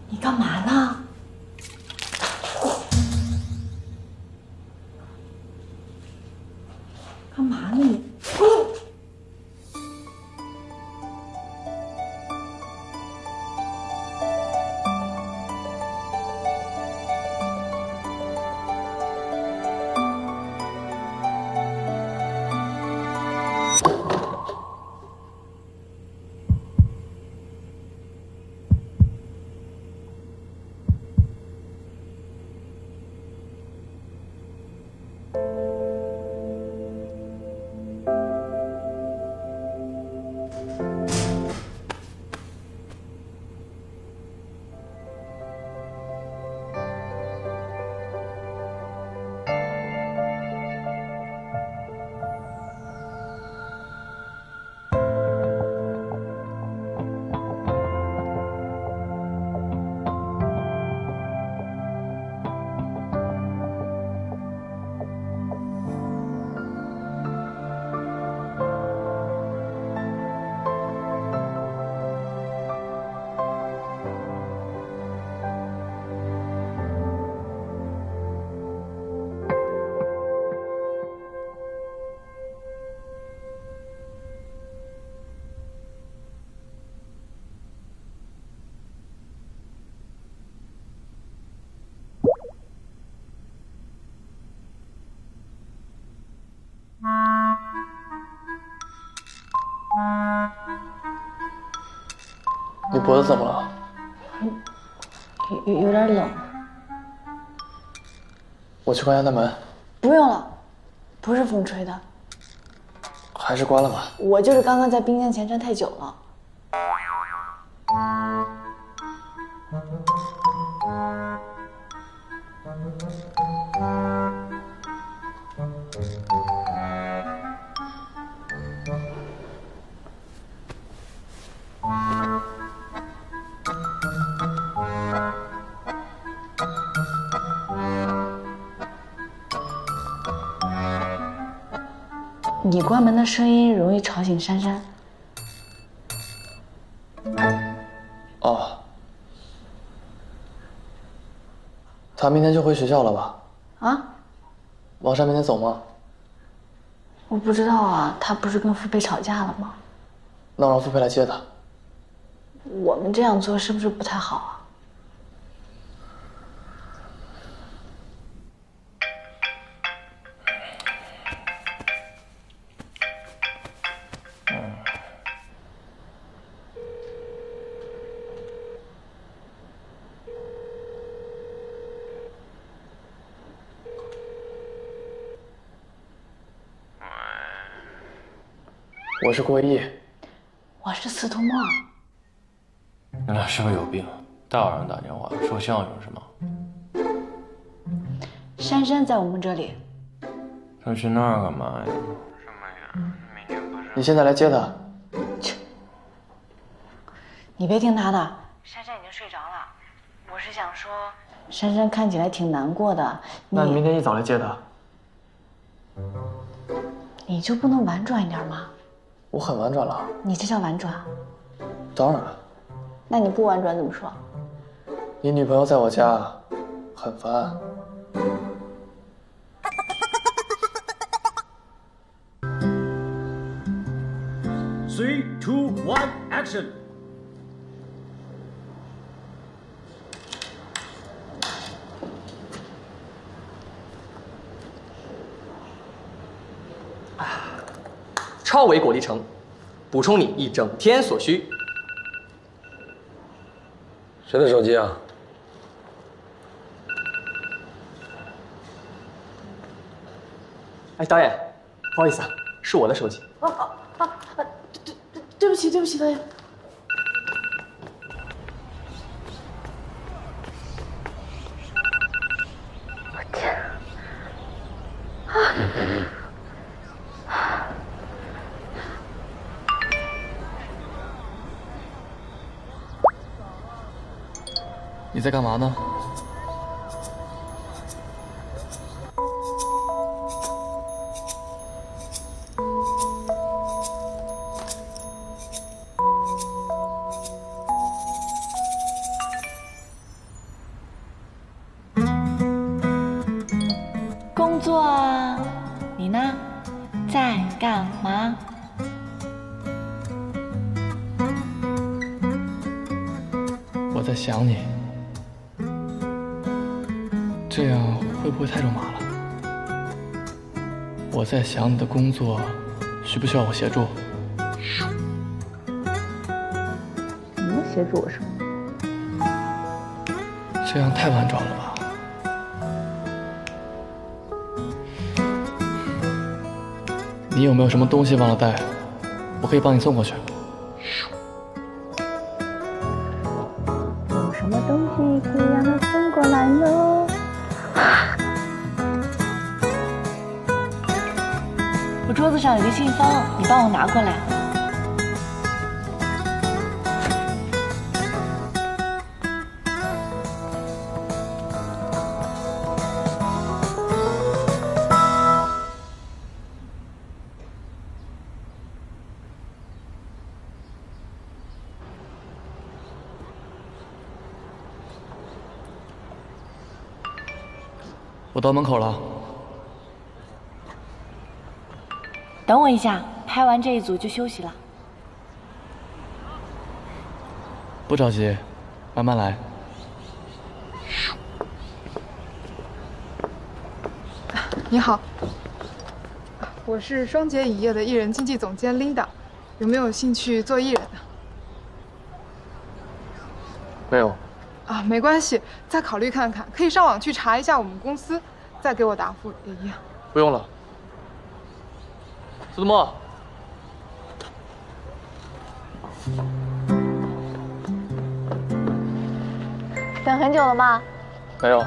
你干嘛呢？干嘛呢你？你脖子怎么了？有点冷。我去关下那门。不用了，不是风吹的。还是关了吧。我就是刚刚在冰箱前站太久了。你关门的声音容易吵醒珊珊。哦，他明天就回学校了吧？啊？王珊明天走吗？我不知道啊，他不是跟付贝吵架了吗？那我让付贝来接他。我们这样做是不是不太好啊？我是郭毅，我是司徒梦。你俩是不是有病？大晚上打电话说相声是吗？珊珊在我们这里。他去那儿干嘛呀？这么远，明天不是……你现在来接他。你别听他的，珊珊已经睡着了。我是想说，珊珊看起来挺难过的。那你明天一早来接他。你就不能婉转一点吗？我很婉转了。你这叫婉转？当然。那你不婉转怎么说？你女朋友在我家，很烦。3、2、1 ，Action！ 超维果粒橙，补充你一整天所需。谁的手机啊？哎，导演，不好意思啊，是我的手机。对不起，对不起，导演。我天！你在干嘛呢？干嘛？我在想你，这样会不会太肉麻了？我在想你的工作，需不需要我协助？你能协助我什么？这样太婉转了吧？你有没有什么东西忘了带？我可以帮你送过去。有什么东西可以让他送过来呢？我桌子上有个信封，你帮我拿过来。我到门口了。等我一下，拍完这一组就休息了。不着急，慢慢来。你好，我是双节影业的艺人经纪总监 Linda， 有没有兴趣做艺人呢？没有。啊，没关系，再考虑看看，可以上网去查一下我们公司，再给我答复也一样。不用了。苏子墨，等很久了吗？没有。